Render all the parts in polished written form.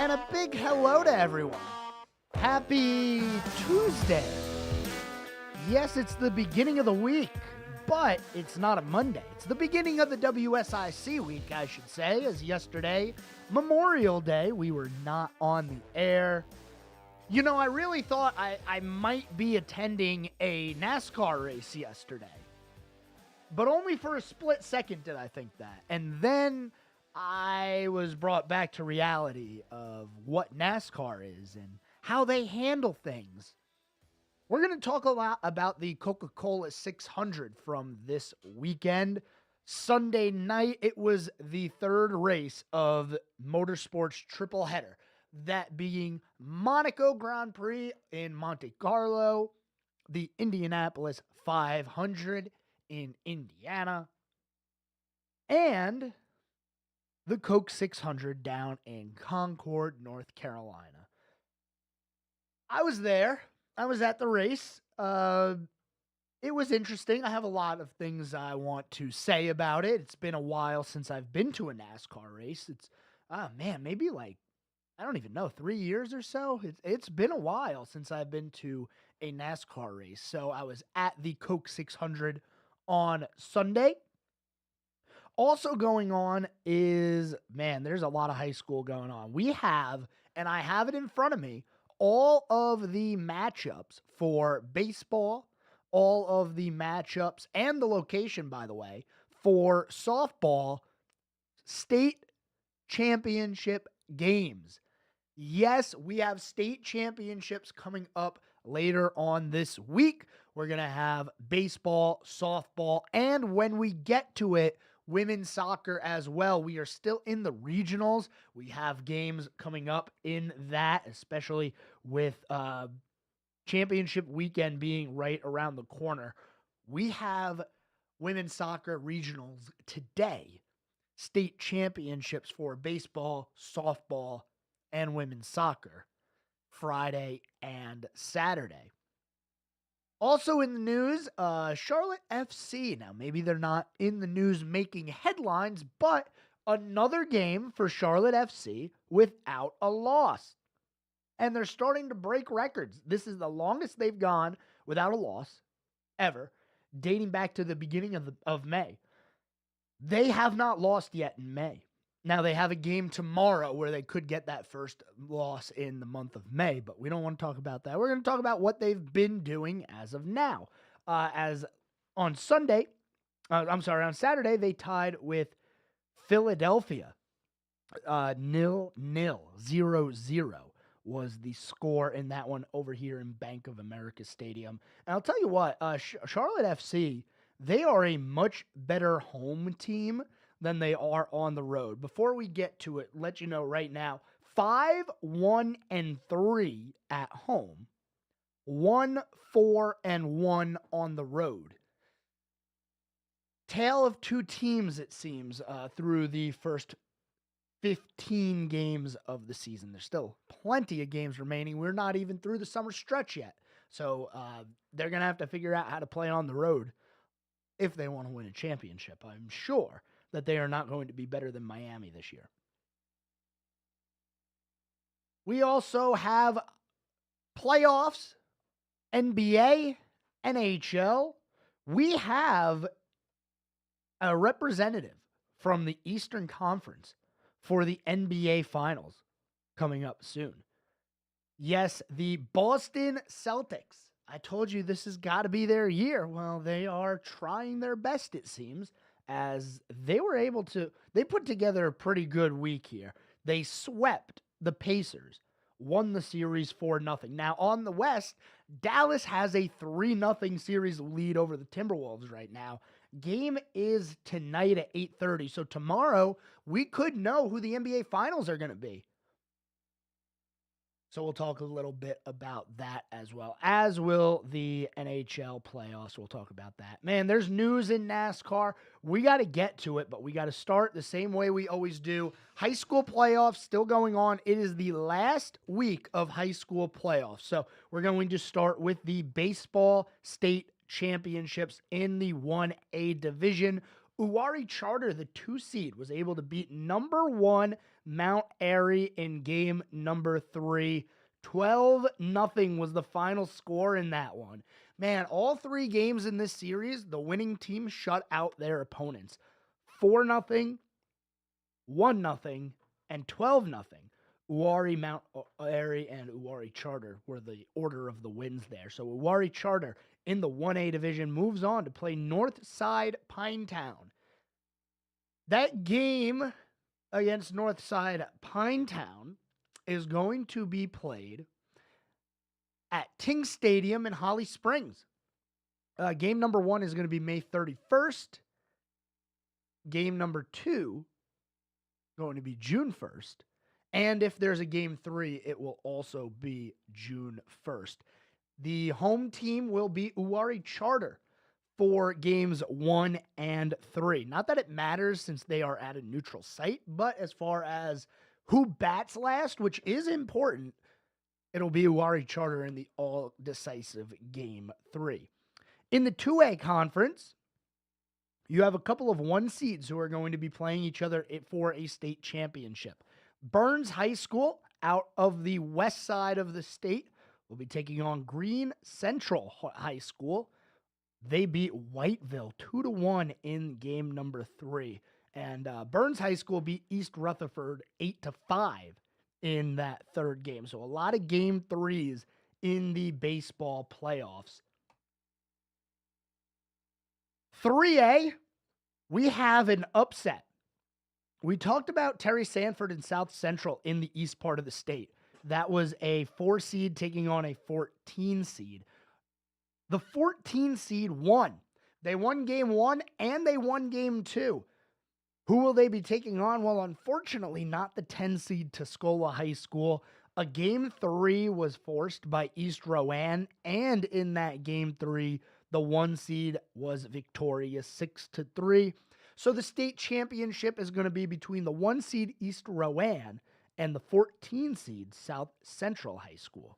And a big hello to everyone. Happy Tuesday. Yes, it's the beginning of the week, but it's not a Monday. It's the beginning of the WSIC week, I should say, as yesterday, Memorial Day, we were not on the air. You know, I really thought I might be attending a NASCAR race yesterday, but only for a split second did I think that. And then I was brought back to reality of what NASCAR is and how they handle things. We're going to talk a lot about the Coca-Cola 600 from this weekend. Sunday night, it was the third race of Motorsports triple header, that being Monaco Grand Prix in Monte Carlo, the Indianapolis 500 in Indiana, and the Coke 600 down in Concord, North Carolina. I was there. I was at the race. It was interesting. I have a lot of things I want to say about it. It's been a while since I've been to a NASCAR race. It's, maybe like, I don't even know, 3 years or so. It's been a while since I've been to a NASCAR race. So I was at the Coke 600 on Sunday. Also going on is, there's a lot of high school going on. We have, and I have it in front of me, all of the matchups for baseball, all of the matchups, and the location, by the way, for softball state championship games. Yes, we have state championships coming up later on this week. We're going to have baseball, softball, and when we get to it, women's soccer as well. We are still in the regionals. We have games coming up in that, especially with championship weekend being right around the corner. We have women's soccer regionals today, state championships for baseball, softball, and women's soccer Friday and Saturday. Also in the news, Charlotte FC. Now, maybe they're not in the news making headlines, but another game for Charlotte FC without a loss. And they're starting to break records. This is the longest they've gone without a loss ever, dating back to the beginning of May. They have not lost yet in May. Now, they have a game tomorrow where they could get that first loss in the month of May, but we don't want to talk about that. We're going to talk about what they've been doing as of now. As on Saturday, they tied with Philadelphia. 0-0 was the score in that one over here in Bank of America Stadium. And I'll tell you what, Charlotte FC, they are a much better home team than they are on the road. Before we get to it, let you know right now, 5-1-3 at home, 1-4-1 on the road. Tale of two teams, it seems, through the first 15 games of the season. There's still plenty of games remaining. We're not even through the summer stretch yet. So they're going to have to figure out how to play on the road if they want to win a championship. I'm sure that they are not going to be better than Miami this year. We also have playoffs, NBA, NHL. We have a representative from the Eastern Conference for the NBA Finals coming up soon. Yes, the Boston Celtics. I told you this has got to be their year. Well, they are trying their best, it seems, as they were able to, they put together a pretty good week here. They swept the Pacers, won the series 4-0. Now, on the West, Dallas has a 3-0 series lead over the Timberwolves right now. Game is tonight at 8:30, so tomorrow we could know who the NBA Finals are going to be. So we'll talk a little bit about that as well, as will the NHL playoffs. We'll talk about that. Man, there's news in NASCAR. We got to get to it, but we got to start the same way we always do. High school playoffs still going on. It is the last week of high school playoffs. So we're going to start with the baseball state championships in the 1A division Uwari Charter, the 2 seed, was able to beat number 1 Mount Airy in game number 3. 12-0 was the final score in that one. Man, all 3 games in this series, the winning team shut out their opponents. 4-0, 1-0, and 12-0. Uwari, Mount Airy, and Uwari Charter were the order of the wins there. So Uwari Charter in the 1A division moves on to play Northside Pinetown. That game against Northside Pinetown is going to be played at Ting Stadium in Holly Springs. Game number 1 is going to be May 31st. Game number 2 going to be June 1st. And if there's a game 3, it will also be June 1st. The home team will be Uwari Charter for games 1 and 3. Not that it matters since they are at a neutral site, but as far as who bats last, which is important, it'll be Uwari Charter in the all-decisive game 3. In the 2A conference, you have a couple of 1 seeds who are going to be playing each other for a state championship. Burns High School, out of the west side of the state, will be taking on Green Central High School. They beat Whiteville 2-1 in game number 3. And Burns High School beat East Rutherford 8-5 in that 3rd game. So a lot of game 3s in the baseball playoffs. 3A, we have an upset. We talked about Terry Sanford and South Central in the east part of the state. That was a 4 seed taking on a 14 seed. The 14 seed won. They won game 1 and they won game 2. Who will they be taking on? Well, unfortunately, not the 10 seed Tuscola High School. A game 3 was forced by East Rowan, and in that game 3, the 1 seed was victorious 6-3. So the state championship is going to be between the 1 seed East Rowan and the 14 seed South Central High School.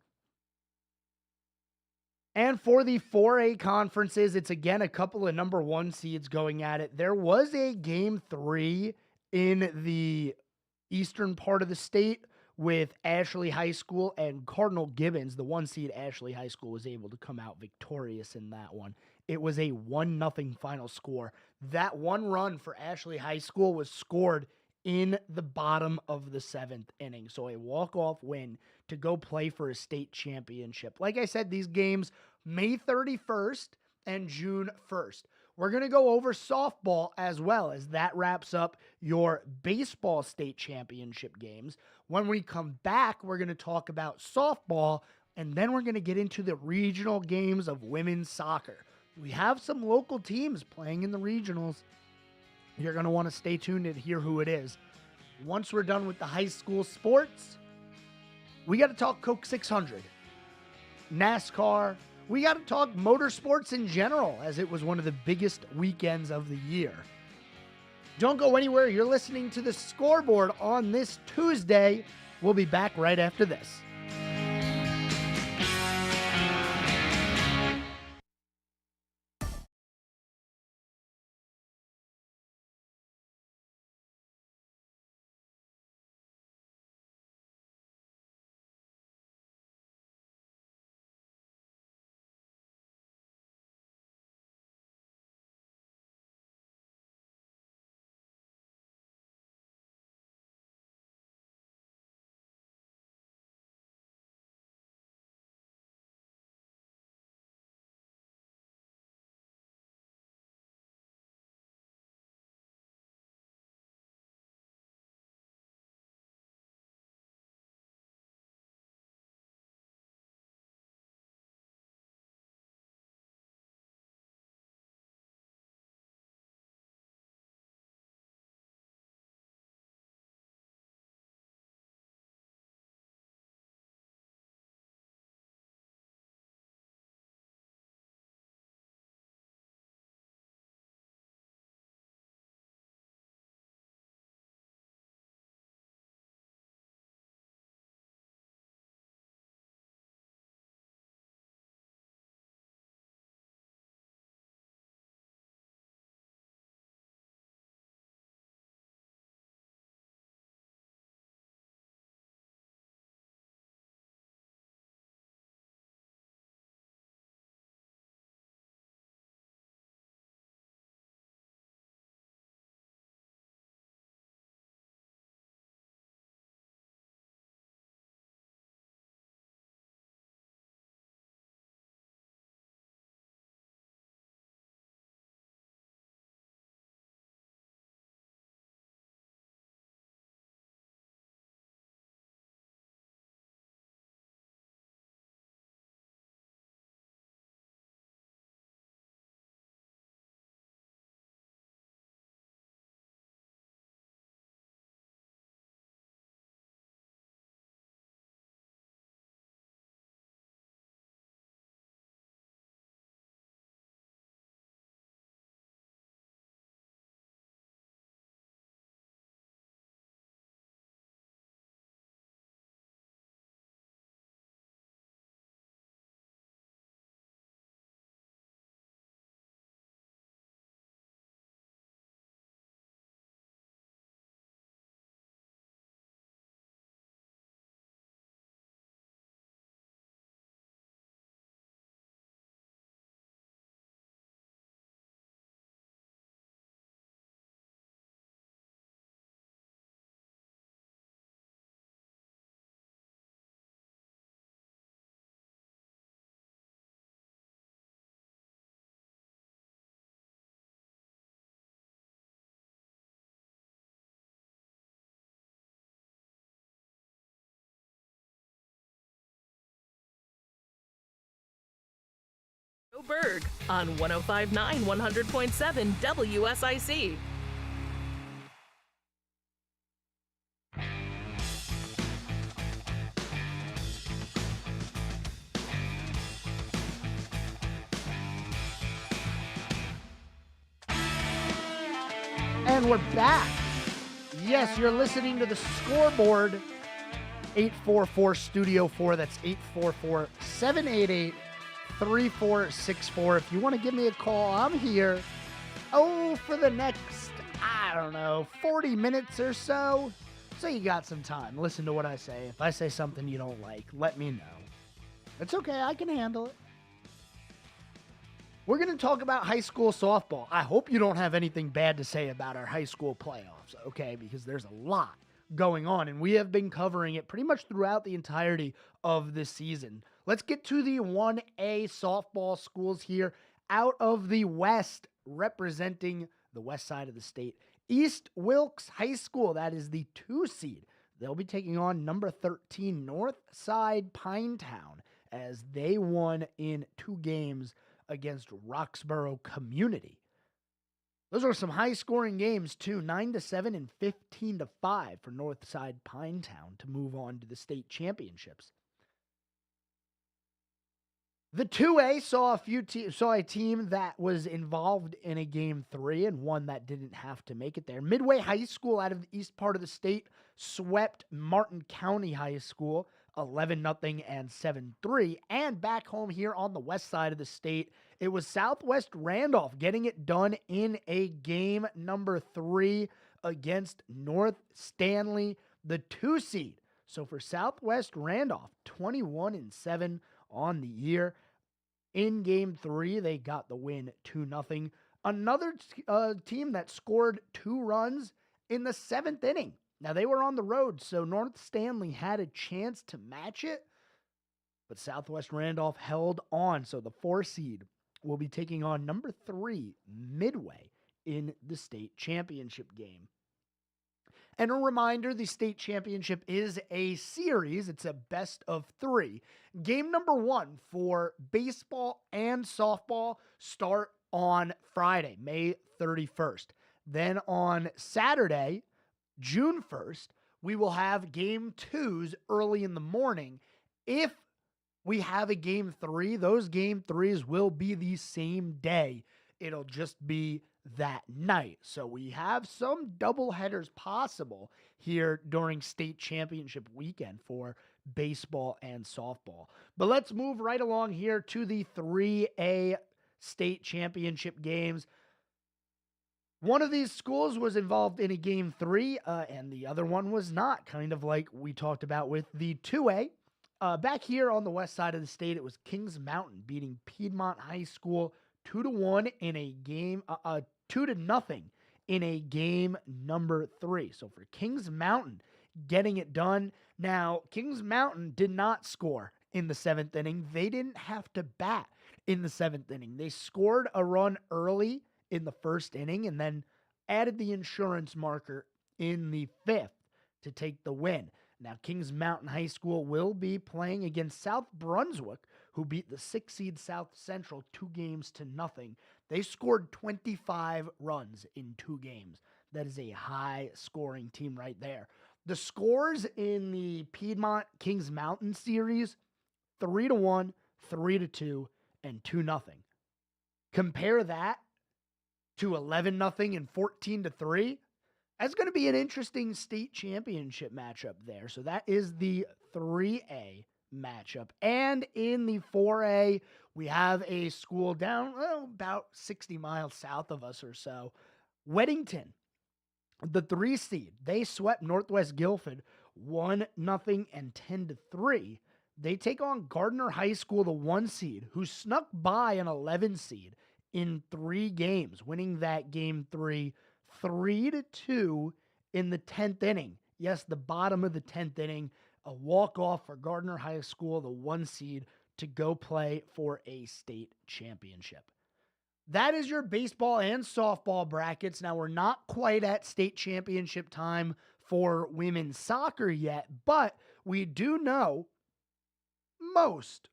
And for the 4A conferences, it's again a couple of number 1 seeds going at it. There was a game 3 in the eastern part of the state with Ashley High School and Cardinal Gibbons. The 1 seed Ashley High School was able to come out victorious in that one. It was a 1-0 final score. That 1 run for Ashley High School was scored in the bottom of the 7th inning. So a walk-off win to go play for a state championship. Like I said, these games, May 31st and June 1st. We're going to go over softball as well, as that wraps up your baseball state championship games. When we come back, we're going to talk about softball, and then we're going to get into the regional games of women's soccer. We have some local teams playing in the regionals. You're going to want to stay tuned and hear who it is. Once we're done with the high school sports, we got to talk Coke 600, NASCAR. We got to talk motorsports in general, as it was one of the biggest weekends of the year. Don't go anywhere. You're listening to the Scoreboard on this Tuesday. We'll be back right after this. Berg on 105.9 100.7 WSIC. And we're back. Yes, you're listening to the Scoreboard. 844 Studio 4. That's 844-788-3464. If you want to give me a call, I'm here. For the next, 40 minutes or so. So you got some time. Listen to what I say. If I say something you don't like, let me know. It's okay. I can handle it. We're going to talk about high school softball. I hope you don't have anything bad to say about our high school playoffs, okay? Because there's a lot going on, and we have been covering it pretty much throughout the entirety of this season. Let's get to the 1A softball schools here out of the West, representing the west side of the state. East Wilkes High School, that is the 2 seed. They'll be taking on number 13 Northside Pinetown as they won in 2 games against Roxborough Community. Those are some high-scoring games, too, 9-7 and 15-5 for Northside Pinetown to move on to the state championships. The 2A saw a team that was involved in a Game 3 and one that didn't have to make it there. Midway High School out of the east part of the state swept Martin County High School 11-0 and 7-3. And back home here on the west side of the state, it was Southwest Randolph getting it done in a game number 3 against North Stanley, the 2 seed. So for Southwest Randolph, 21-7 on the year. In Game 3, they got the win 2-0. Another team that scored 2 runs in the 7th inning. Now, they were on the road, so North Stanley had a chance to match it, but Southwest Randolph held on. So the 4 seed will be taking on number 3 Midway in the state championship game. And a reminder, the state championship is a series. It's a best of 3. Game number 1 for baseball and softball start on Friday, May 31st. Then on Saturday, June 1st, we will have game 2s early in the morning. If we have a game 3, those game 3s will be the same day. It'll just be that night. So we have some double headers possible here during state championship weekend for baseball and softball. But let's move right along here to the 3A state championship games. One of these schools was involved in a game 3, and the other one was not, kind of like we talked about with the 2A. Back here on the west side of the state, it was Kings Mountain beating Piedmont High School 2-1 in a game, 2-0 in a game number 3. So for Kings Mountain, getting it done. Now, Kings Mountain did not score in the 7th inning. They didn't have to bat in the 7th inning. They scored a run early in the 1st inning and then added the insurance marker in the 5th to take the win. Now, Kings Mountain High School will be playing against South Brunswick, who beat the 6 seed South Central 2-0. They scored 25 runs in 2 games. That is a high-scoring team right there. The scores in the Piedmont Kings Mountain series, 3-1, 3-2, and 2-0. Compare that to 11-0 and 14-3. That's going to be an interesting state championship matchup there. So that is the 3A matchup. And in the 4A, we have a school down about 60 miles south of us or so. Weddington, the 3 seed, they swept Northwest Guilford 1-0 and 10-3. They take on Gardner High School, the 1 seed, who snuck by an 11 seed in 3 games, winning that game 3 3-2 in the 10th inning. Yes, the bottom of the 10th inning, a walk-off for Gardner High School, the 1 seed, to go play for a state championship. That is your baseball and softball brackets. Now, we're not quite at state championship time for women's soccer yet, but we do know most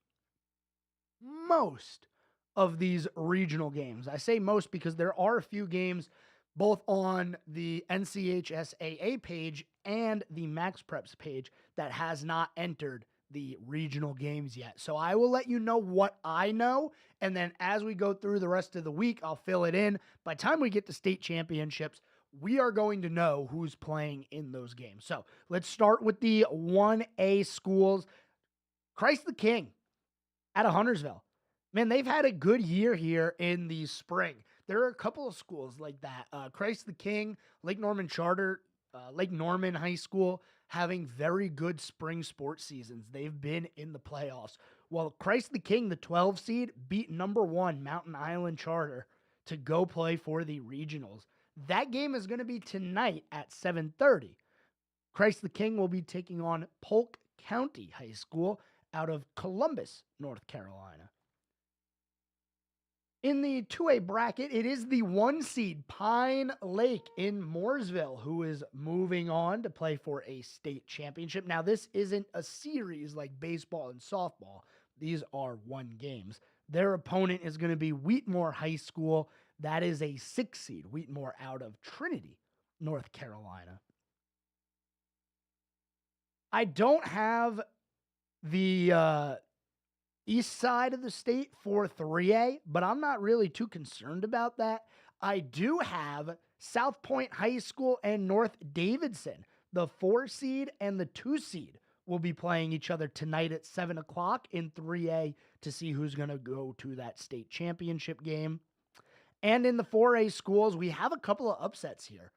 of these regional games. I say most because there are a few games both on the NCHSAA page and the Max Preps page that has not entered the regional games yet. So I will let you know what I know, and then as we go through the rest of the week, I'll fill it in. By the time we get to state championships, we are going to know who's playing in those games. So let's start with the 1A schools. Christ the King out of Huntersville. Man, they've had a good year here in the spring. There are a couple of schools like that. Christ the King, Lake Norman Charter, Lake Norman High School having very good spring sports seasons. They've been in the playoffs. Well, Christ the King, the 12 seed, beat number 1 Mountain Island Charter to go play for the regionals. That game is going to be tonight at 7:30. Christ the King will be taking on Polk County High School out of Columbus, North Carolina. In the 2A bracket, it is the 1 seed Pine Lake in Mooresville who is moving on to play for a state championship. Now, this isn't a series like baseball and softball. These are 1 games. Their opponent is going to be Wheatmore High School. That is a 6 seed, Wheatmore out of Trinity, North Carolina. I don't have the east side of the state for 3A, but I'm not really too concerned about that. I do have South Point High School and North Davidson. The 4 seed and the 2 seed will be playing each other tonight at 7 o'clock in 3A to see who's going to go to that state championship game. And in the 4A schools, we have a couple of upsets here.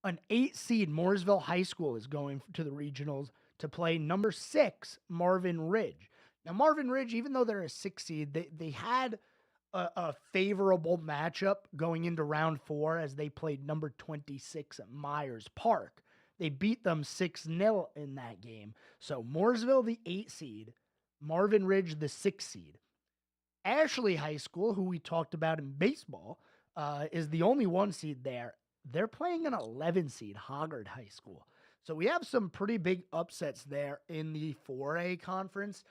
An 8 seed Mooresville High School is going to the regionals to play number 6 Marvin Ridge. Now, Marvin Ridge, even though they're a 6 seed, they had a favorable matchup going into round 4 as they played number 26 at Myers Park. They beat them 6-0 in that game. So Mooresville, the 8 seed, Marvin Ridge, the 6 seed. Ashley High School, who we talked about in baseball, is the only 1 seed there. They're playing an 11 seed, Hoggard High School. So we have some pretty big upsets there in the 4A conference.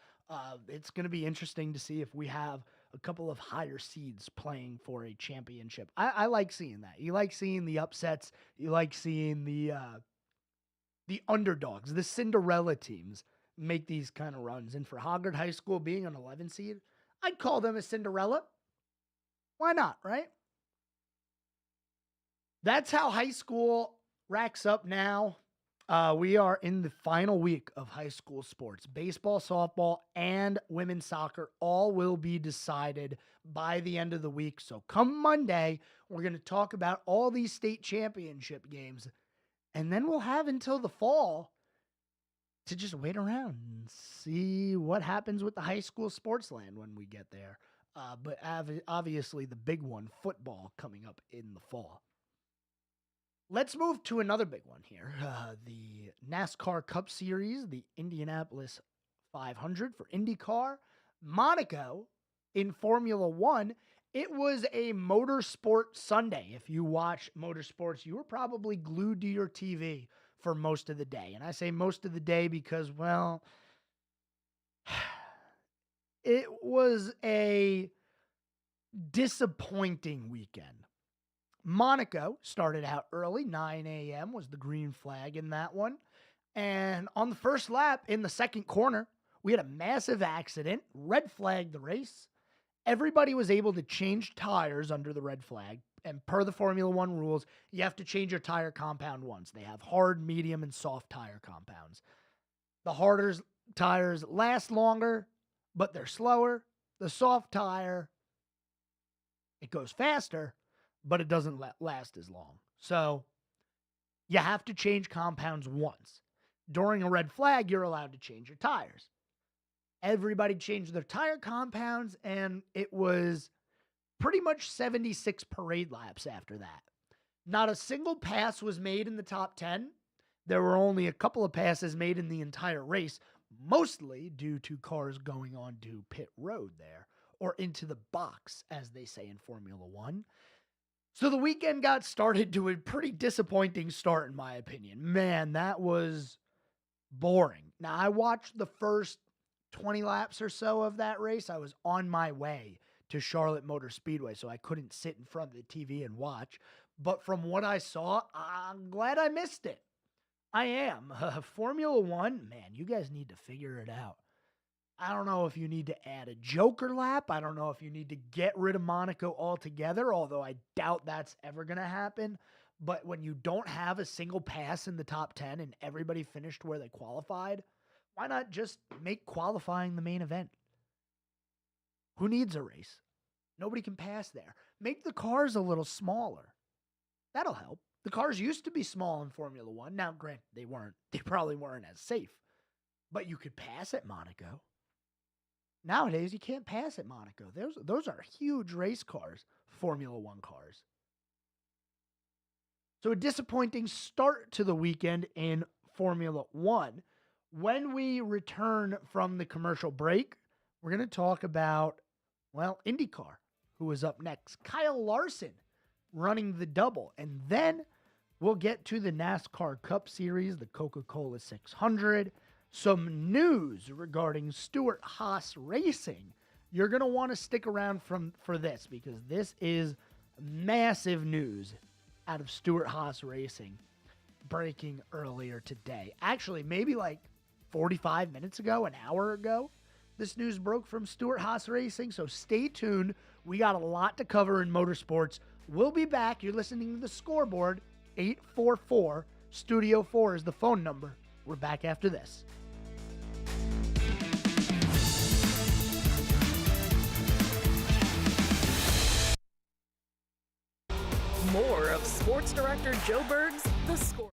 It's going to be interesting to see if we have a couple of higher seeds playing for a championship. I like seeing that. You like seeing the upsets. You like seeing the underdogs, the Cinderella teams make these kind of runs. And for Hoggard High School being an 11 seed, I'd call them a Cinderella. Why not, right? That's how high school racks up now. We are in the final week of high school sports. Baseball, softball, and women's soccer all will be decided by the end of the week. So come Monday, we're going to talk about all these state championship games. And then we'll have until the fall to just wait around and see what happens with the high school sports land when we get there. But obviously the big one, football, coming up in the fall. Let's move to another big one here. The NASCAR Cup Series, the Indianapolis 500 for IndyCar. Monaco in Formula One. It was a motorsport Sunday. If you watch motorsports, you were probably glued to your TV for most of the day. And I say most of the day because, well, it was a disappointing weekend. Monaco started out early, 9 a.m. was the green flag in that one. And on the first lap in the second corner, we had a massive accident, red flagged the race. Everybody was able to change tires under the red flag. And per the Formula One rules, you have to change your tire compound once. They have hard, medium, and soft tire compounds. The harder tires last longer, but they're slower. The soft tire, it goes faster, but it doesn't last as long. So you have to change compounds once. During a red flag, you're allowed to change your tires. Everybody changed their tire compounds, and it was pretty much 76 parade laps after that. Not a single pass was made in the top 10. There were only a couple of passes made in the entire race, mostly due to cars going on to pit road there, or into the box, as they say in Formula One. So the weekend got started to a pretty disappointing start, in my opinion. Man, that was boring. Now, I watched the first 20 laps or so of that race. I was on my way to Charlotte Motor Speedway, so I couldn't sit in front of the TV and watch. But from what I saw, I'm glad I missed it. I am. Formula One, man, you guys need to figure it out. I don't know if you need to add a Joker lap. I don't know if you need to get rid of Monaco altogether, although I doubt that's ever going to happen. But when you don't have a single pass in the top 10 and everybody finished where they qualified, why not just make qualifying the main event? Who needs a race? Nobody can pass there. Make the cars a little smaller. That'll help. The cars used to be small in Formula One. Now, granted, they probably weren't as safe, but you could pass at Monaco. Nowadays, you can't pass at Monaco. Those are huge race cars, Formula One cars. So a disappointing start to the weekend in Formula One. When we return from the commercial break, we're going to talk about, IndyCar, who is up next. Kyle Larson running the double. And then we'll get to the NASCAR Cup Series, the Coca-Cola 600, some news regarding Stewart-Haas Racing. You're going to want to stick around for this because this is massive news out of Stewart-Haas Racing breaking earlier today. Actually, maybe like 45 minutes ago, an hour ago, this news broke from Stewart-Haas Racing, so stay tuned. We got a lot to cover in motorsports. We'll be back. You're listening to The Scoreboard. 844 Studio 4 is the phone number. We're back after this. More of Sports Director Joe Berg's The Score.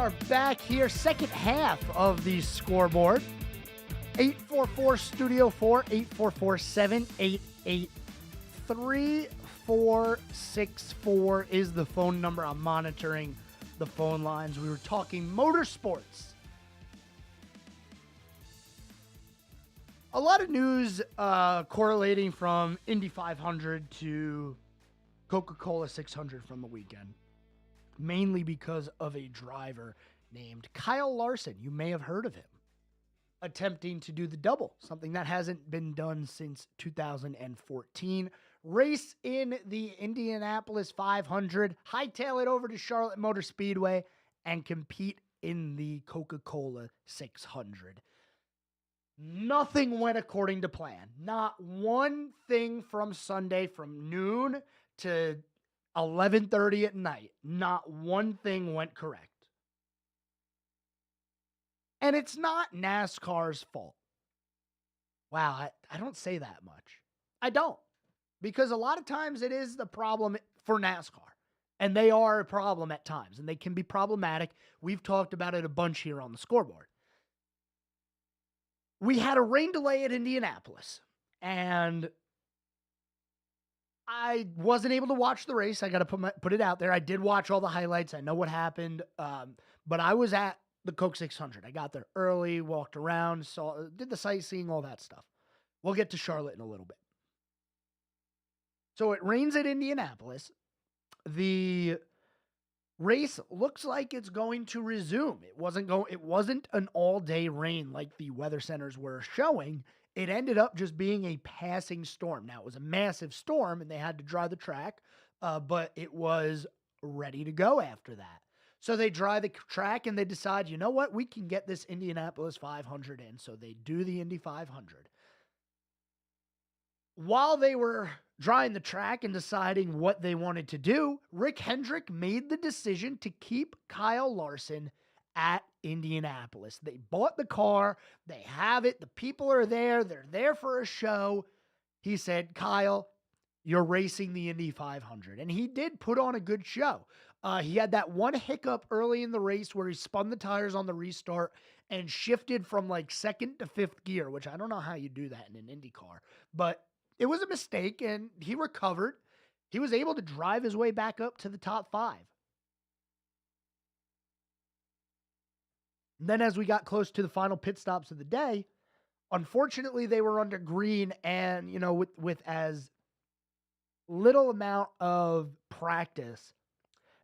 are back here, second half of the scoreboard. 844 Studio 4, 844-788-3464 is the phone number. I'm monitoring the phone lines. We were talking motorsports. A lot of news correlating from Indy 500 to Coca-Cola 600 from the weekend, mainly because of a driver named Kyle Larson. You may have heard of him, attempting to do the double, something that hasn't been done since 2014. Race in the Indianapolis 500, hightail it over to Charlotte Motor Speedway, and compete in the Coca-Cola 600. Nothing went according to plan. Not one thing from Sunday from noon to 11:30 at night. Not one thing went correct. And it's not NASCAR's fault. Wow, I don't say that much. I don't. Because a lot of times it is the problem for NASCAR. And they are a problem at times. And they can be problematic. We've talked about it a bunch here on the scoreboard. We had a rain delay at Indianapolis. And I wasn't able to watch the race. I got to put it out there. I did watch all the highlights. I know what happened. But I was at the Coke 600. I got there early, walked around, did the sightseeing, all that stuff. We'll get to Charlotte in a little bit. So it rains at Indianapolis. The race looks like it's going to resume. It wasn't an all-day rain like the weather centers were showing. It ended up just being a passing storm. Now, it was a massive storm, and they had to dry the track, but it was ready to go after that. So they dry the track, and they decide, you know what? We can get this Indianapolis 500 in. So they do the Indy 500. While they were drying the track and deciding what they wanted to do, Rick Hendrick made the decision to keep Kyle Larson at Indianapolis. They bought the car. They have it. The people are there. They're there for a show. He said, Kyle, you're racing the Indy 500. And he did put on a good show. He had that one hiccup early in the race where he spun the tires on the restart and shifted from like second to fifth gear, which I don't know how you do that in an Indy car. But it was a mistake, and he recovered. He was able to drive his way back up to the top 5. And then as we got close to the final pit stops of the day, unfortunately, they were under green, and, you know, with as little amount of practice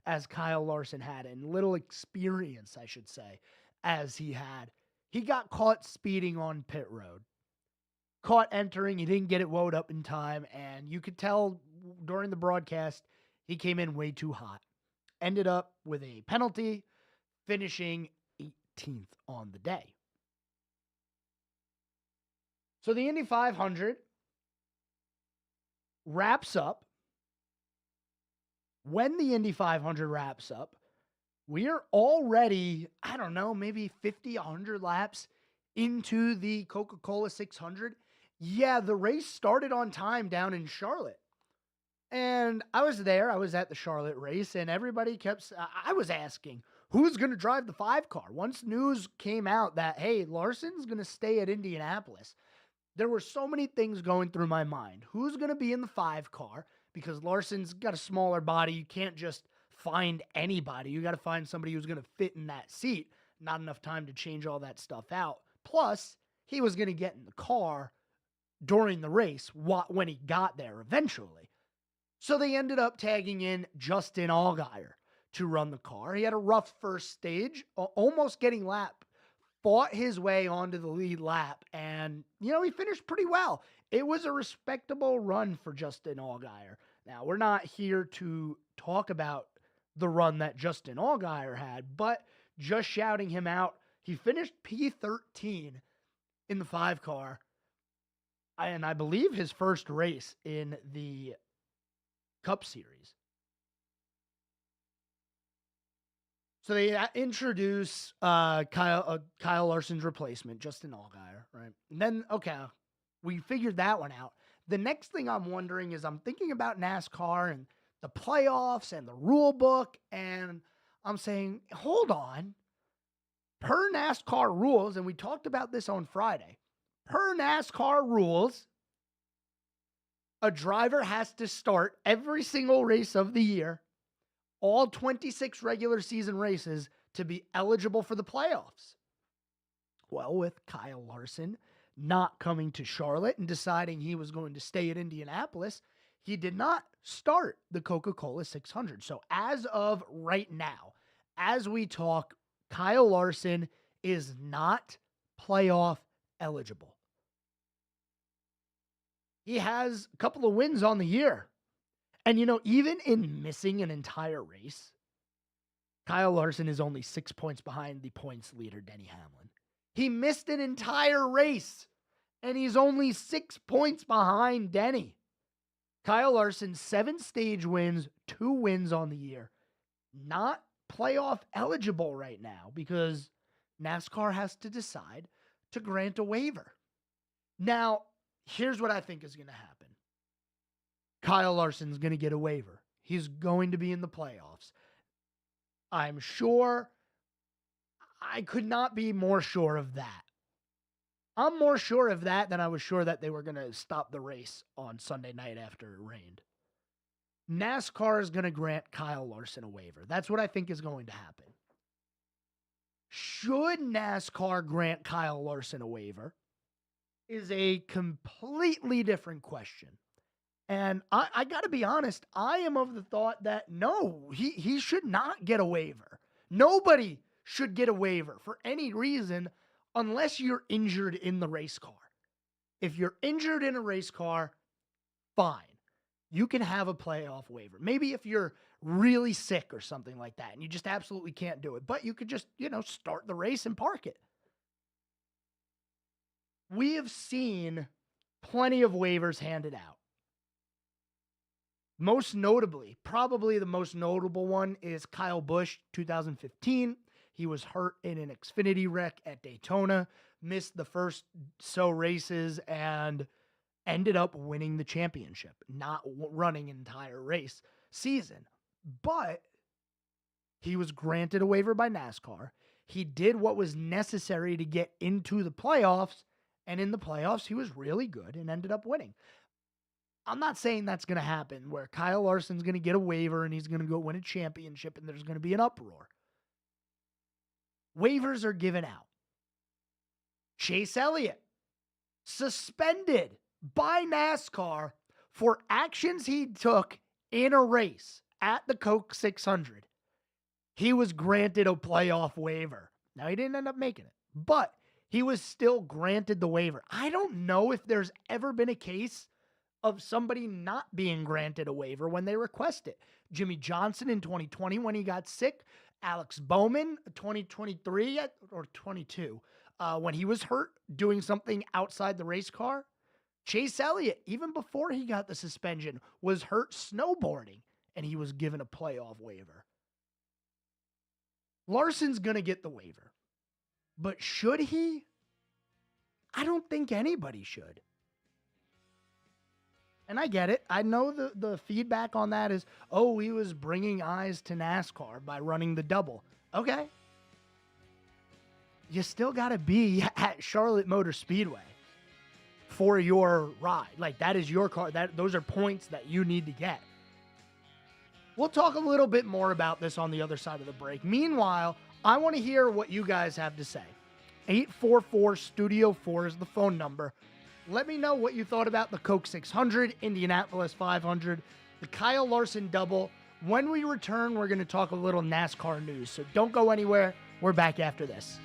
as Kyle Larson had, and little experience, I should say, as he had, he got caught speeding on pit road. Caught entering, he didn't get it woed up in time, and you could tell during the broadcast he came in way too hot. Ended up with a penalty, finishing 18th on the day. So the Indy 500 wraps up. When the Indy 500 wraps up, we are already, I don't know, maybe 50, 100 laps into the Coca-Cola 600. Yeah, the race started on time down in Charlotte. And I was there. I was at the Charlotte race, and everybody I was asking, who's going to drive the 5 car? Once news came out that, hey, Larson's going to stay at Indianapolis, there were so many things going through my mind. Who's going to be in the 5 car? Because Larson's got a smaller body. You can't just find anybody. You got to find somebody who's going to fit in that seat. Not enough time to change all that stuff out. Plus, he was going to get in the car during the race when he got there eventually. So they ended up tagging in Justin Allgaier to run the car. He had a rough first stage, almost getting lapped, fought his way onto the lead lap, and, you know, he finished pretty well. It was a respectable run for Justin Allgaier. Now, we're not here to talk about the run that Justin Allgaier had, but just shouting him out, he finished P13 in the 5 car. And I believe his first race in the Cup Series. So they introduce Kyle Larson's replacement, Justin Allgaier, right? And then, okay, we figured that one out. The next thing I'm wondering is I'm thinking about NASCAR and the playoffs and the rule book, and I'm saying, hold on. Per NASCAR rules, and we talked about this on Friday, per NASCAR rules, a driver has to start every single race of the year, all 26 regular season races, to be eligible for the playoffs. Well, with Kyle Larson not coming to Charlotte and deciding he was going to stay at Indianapolis, he did not start the Coca-Cola 600. So as of right now, as we talk, Kyle Larson is not playoff eligible. He has a couple of wins on the year. And, even in missing an entire race, Kyle Larson is only 6 points behind the points leader, Denny Hamlin. He missed an entire race, and he's only 6 points behind Denny. Kyle Larson, 7 stage wins, 2 wins on the year. Not playoff eligible right now because NASCAR has to decide to grant a waiver. Now, here's what I think is going to happen. Kyle Larson's going to get a waiver. He's going to be in the playoffs. I'm sure. I could not be more sure of that. I'm more sure of that than I was sure that they were going to stop the race on Sunday night after it rained. NASCAR is going to grant Kyle Larson a waiver. That's what I think is going to happen. Should NASCAR grant Kyle Larson a waiver is a completely different question. And I got to be honest, I am of the thought that no, he should not get a waiver. Nobody should get a waiver for any reason unless you're injured in the race car. If you're injured in a race car, fine. You can have a playoff waiver. Maybe if you're really sick or something like that and you just absolutely can't do it. But you could just, start the race and park it. We have seen plenty of waivers handed out. Most notably, probably the most notable one is Kyle Busch, 2015. He was hurt in an Xfinity wreck at Daytona, missed the first so races, and ended up winning the championship, not running an entire race season. But he was granted a waiver by NASCAR. He did what was necessary to get into the playoffs, and in the playoffs, he was really good and ended up winning. I'm not saying that's going to happen where Kyle Larson's going to get a waiver and he's going to go win a championship and there's going to be an uproar. Waivers are given out. Chase Elliott, suspended by NASCAR for actions he took in a race at the Coke 600. He was granted a playoff waiver. Now, he didn't end up making it, but he was still granted the waiver. I don't know if there's ever been a case of somebody not being granted a waiver when they request it. Jimmy Johnson in 2020 when he got sick. Alex Bowman, 2023 or 22, when he was hurt doing something outside the race car. Chase Elliott, even before he got the suspension, was hurt snowboarding, and he was given a playoff waiver. Larson's going to get the waiver. But should he? I don't think anybody should. And I get it. I know the feedback on that is, oh, he was bringing eyes to NASCAR by running the double. Okay. You still got to be at Charlotte Motor Speedway for your ride. Like, that is your car. Those are points that you need to get. We'll talk a little bit more about this on the other side of the break. Meanwhile, I want to hear what you guys have to say. 844-STUDIO-4 is the phone number. Let me know what you thought about the Coke 600, Indianapolis 500, the Kyle Larson double. When we return, we're going to talk a little NASCAR news. So don't go anywhere. We're back after this.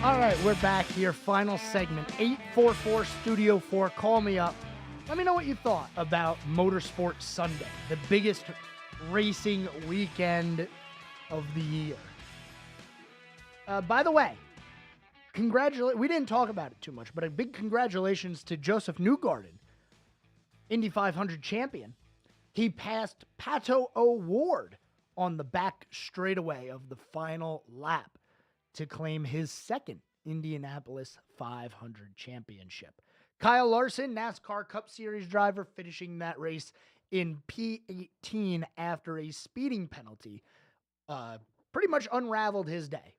All right, we're back here. Final segment, 844 Studio 4. Call me up. Let me know what you thought about Motorsport Sunday, the biggest racing weekend of the year. By the way, we didn't talk about it too much, but a big congratulations to Joseph Newgarden, Indy 500 champion. He passed Pato O'Ward on the back straightaway of the final lap to claim his second Indianapolis 500 championship. Kyle Larson, NASCAR Cup Series driver, finishing that race in P18 after a speeding penalty, pretty much unraveled his day.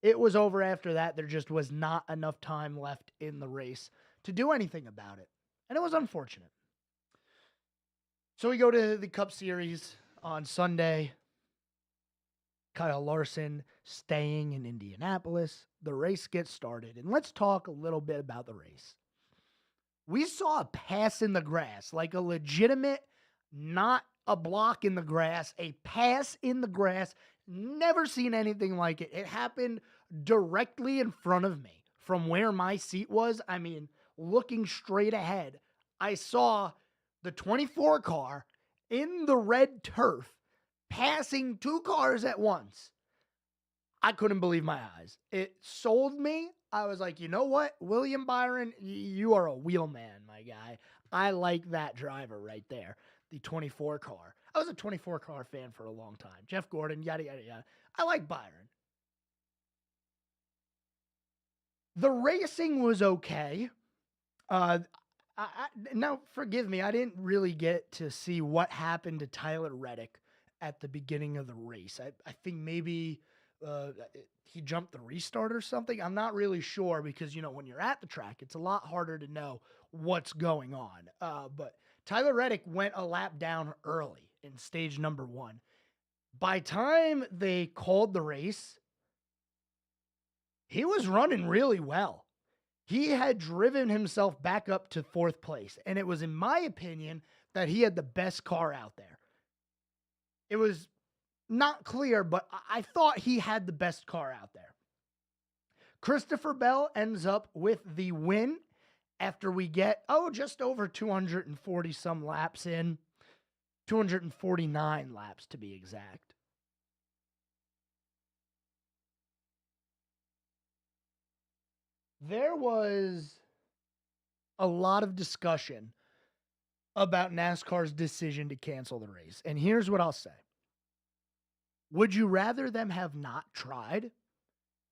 It was over after that. There just was not enough time left in the race to do anything about it, and it was unfortunate. So we go to the Cup Series on Sunday. Kyle Larson staying in Indianapolis. The race gets started, and let's talk a little bit about the race. We saw a pass in the grass, like a legitimate, not a block in the grass, a pass in the grass. Never seen anything like it. It happened directly in front of me from where my seat was. I mean, looking straight ahead, I saw the 24 car in the red turf passing two cars at once. I couldn't believe my eyes. It sold me. I was like, you know what? William Byron, you are a wheelman, my guy. I like that driver right there, the 24 car. I was a 24 car fan for a long time. Jeff Gordon, yada, yada, yada. I like Byron. The racing was okay. Now, forgive me, I didn't really get to see what happened to Tyler Reddick at the beginning of the race. I think maybe he jumped the restart or something. I'm not really sure because, when you're at the track, it's a lot harder to know what's going on. But Tyler Reddick went a lap down early in stage number 1. By time they called the race, he was running really well. He had driven himself back up to 4th place, and it was, in my opinion, that he had the best car out there. It was not clear, but I thought he had the best car out there. Christopher Bell ends up with the win after we get, just over 240 some laps in. 249 laps to be exact. There was a lot of discussion about NASCAR's decision to cancel the race. And here's what I'll say. Would you rather them have not tried?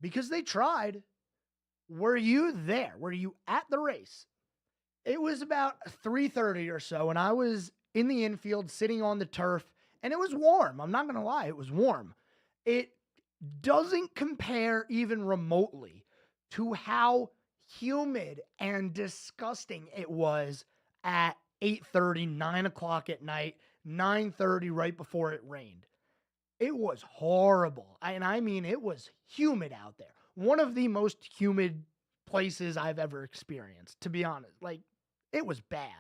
Because they tried. Were you there? Were you at the race? It was about 3:30 or so, and I was in the infield sitting on the turf, and it was warm. I'm not going to lie. It was warm. It doesn't compare even remotely to how humid and disgusting it was at 8:30, 9 o'clock at night, 9:30 right before it rained. It was horrible. I mean, it was humid out there. One of the most humid places I've ever experienced, to be honest. It was bad.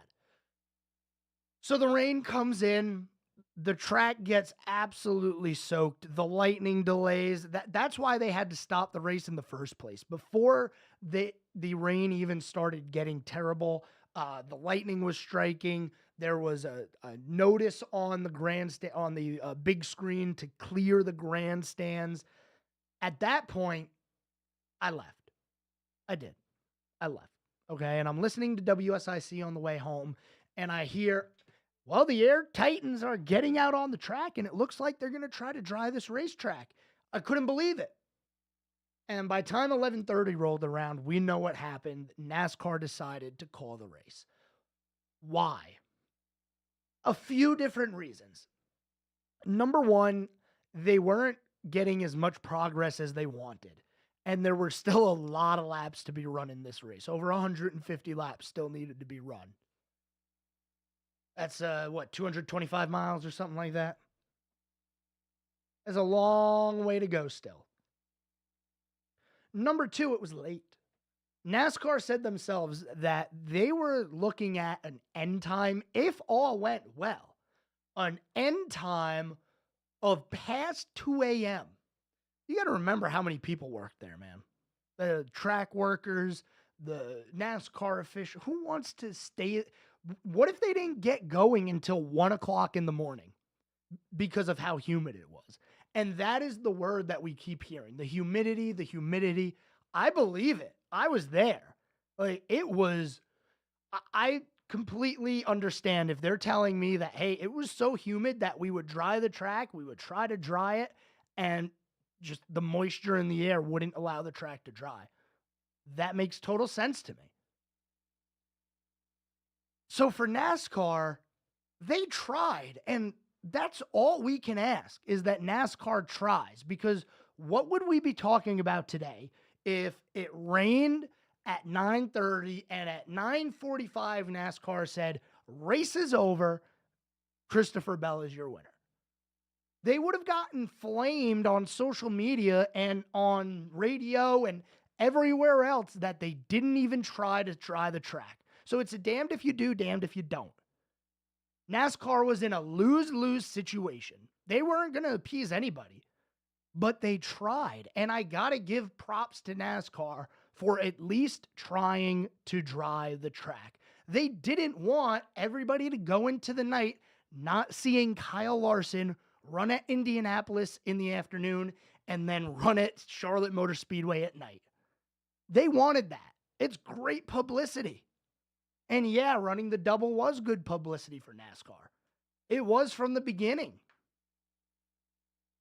So the rain comes in. The track gets absolutely soaked. The lightning delays. That's why they had to stop the race in the first place. Before the rain even started getting terrible, the lightning was striking. There was a notice on the grandstand, on the big screen to clear the grandstands. At that point, I left. I did. I left. Okay, and I'm listening to WSIC on the way home, and I hear, well, the Air Titans are getting out on the track, and it looks like they're going to try to dry this racetrack. I couldn't believe it. And by time 11:30 rolled around, we know what happened. NASCAR decided to call the race. Why? A few different reasons. Number one, they weren't getting as much progress as they wanted. And there were still a lot of laps to be run in this race. Over 150 laps still needed to be run. That's, 225 miles or something like that? There's a long way to go still. Number two, it was late. NASCAR said themselves that they were looking at an end time, if all went well, an end time of past 2 a.m. You got to remember how many people worked there, man. The track workers, the NASCAR official, who wants to stay? What if they didn't get going until 1 o'clock in the morning because of how humid it was? And that is the word that we keep hearing. The humidity, the humidity. I believe it. I was there. Like, it was, I completely understand if they're telling me that, hey, it was so humid that we would dry the track, we would try to dry it, and just the moisture in the air wouldn't allow the track to dry. That makes total sense to me. So for NASCAR, they tried, and that's all we can ask is that NASCAR tries, because what would we be talking about today if it rained at 9:30 and at 9:45 NASCAR said, race is over, Christopher Bell is your winner? They would have gotten flamed on social media and on radio and everywhere else that they didn't even try to try the track. So it's a damned if you do, damned if you don't. NASCAR was in a lose-lose situation. They weren't going to appease anybody, but they tried. And I got to give props to NASCAR for at least trying to dry the track. They didn't want everybody to go into the night not seeing Kyle Larson run at Indianapolis in the afternoon and then run at Charlotte Motor Speedway at night. They wanted that. It's great publicity. And yeah, running the double was good publicity for NASCAR. It was from the beginning.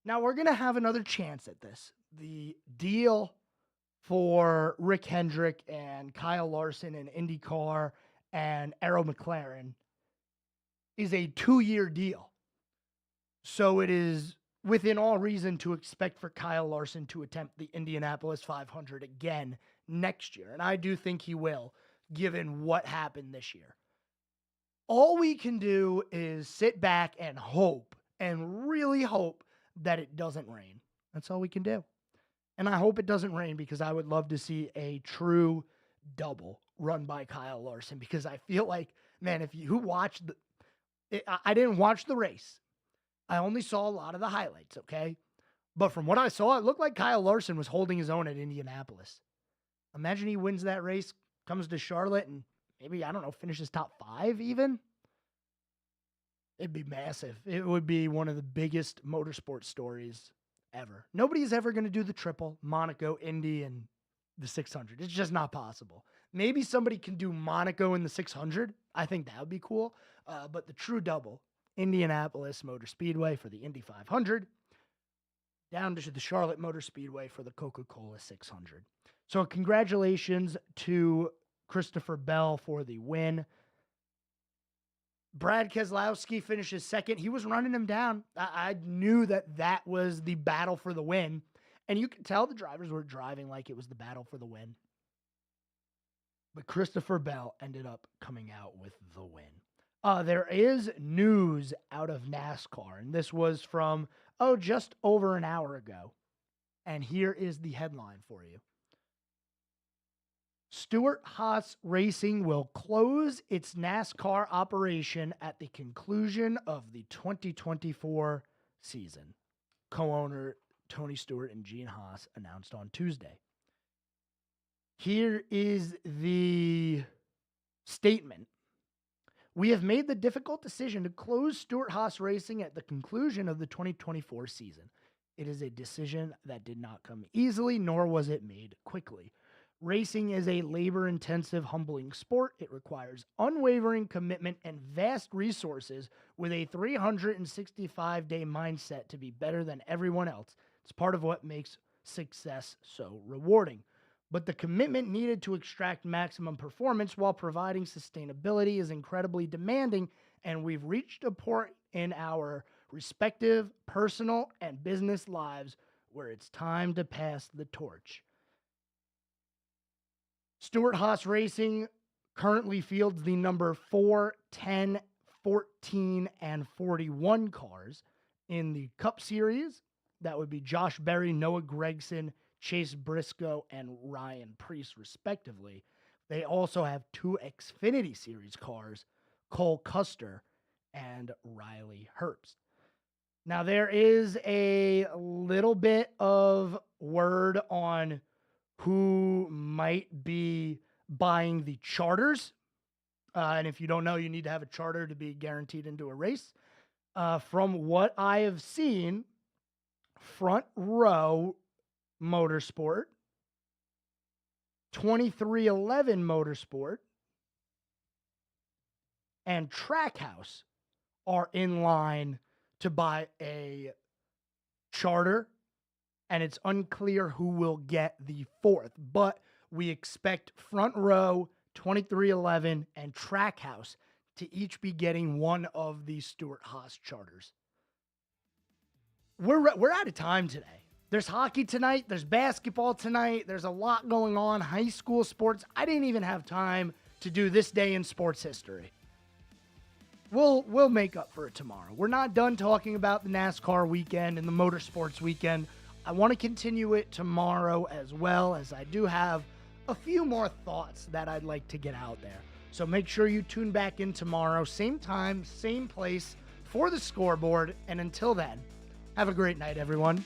Now we're going to have another chance at this. The deal for Rick Hendrick and Kyle Larson and IndyCar and Arrow McLaren is a 2-year deal. So it is within all reason to expect for Kyle Larson to attempt the Indianapolis 500 again next year. And I do think he will, given what happened this year. All we can do is sit back and hope, and really hope, that it doesn't rain. That's all we can do. And I hope it doesn't rain, because I would love to see a true double run by Kyle Larson, because I feel like, man, if you watched I didn't watch the race. I only saw a lot of the highlights, okay? But from what I saw, it looked like Kyle Larson was holding his own at Indianapolis. Imagine he wins that race, comes to Charlotte, and maybe, I don't know, finishes top 5 even. It'd be massive. It would be one of the biggest motorsport stories ever. Nobody's ever going to do the triple, Monaco, Indy, and the 600. It's just not possible. Maybe somebody can do Monaco in the 600. I think that would be cool. But the true double, Indianapolis Motor Speedway for the Indy 500, down to the Charlotte Motor Speedway for the Coca-Cola 600. So congratulations to Christopher Bell for the win. Brad Keselowski finishes second. He was running him down. I knew that was the battle for the win. And you could tell the drivers were driving like it was the battle for the win. But Christopher Bell ended up coming out with the win. There is news out of NASCAR, and this was from, just over an hour ago. And here is the headline for you. Stewart-Haas Racing will close its NASCAR operation at the conclusion of the 2024 season. Co-owner Tony Stewart and Gene Haas announced on Tuesday. Here is the statement. We have made the difficult decision to close Stewart-Haas Racing at the conclusion of the 2024 season. It is a decision that did not come easily, nor was it made quickly. Racing is a labor-intensive, humbling sport. It requires unwavering commitment and vast resources with a 365-day mindset to be better than everyone else. It's part of what makes success so rewarding. But the commitment needed to extract maximum performance while providing sustainability is incredibly demanding, and we've reached a point in our respective personal and business lives where it's time to pass the torch. Stewart-Haas Racing currently fields the number 4, 10, 14, and 41 cars in the Cup Series. That would be Josh Berry, Noah Gragson, Chase Briscoe, and Ryan Preece, respectively. They also have 2 Xfinity Series cars, Cole Custer and Riley Herbst. Now, there is a little bit of word on who might be buying the charters. And if you don't know, you need to have a charter to be guaranteed into a race. From what I have seen, Front Row Motorsport, 2311 Motorsport, and Trackhouse are in line to buy a charter, and it's unclear who will get the fourth, but we expect Front Row, 2311, and Trackhouse to each be getting one of the Stewart-Haas charters. We're out of time today. There's hockey tonight. There's basketball tonight. There's a lot going on. High school sports. I didn't even have time to do this day in sports history. We'll make up for it tomorrow. We're not done talking about the NASCAR weekend and the motorsports weekend. I want to continue it tomorrow as well, as I do have a few more thoughts that I'd like to get out there. So make sure you tune back in tomorrow, same time, same place for the Scoreboard. And until then, have a great night, everyone.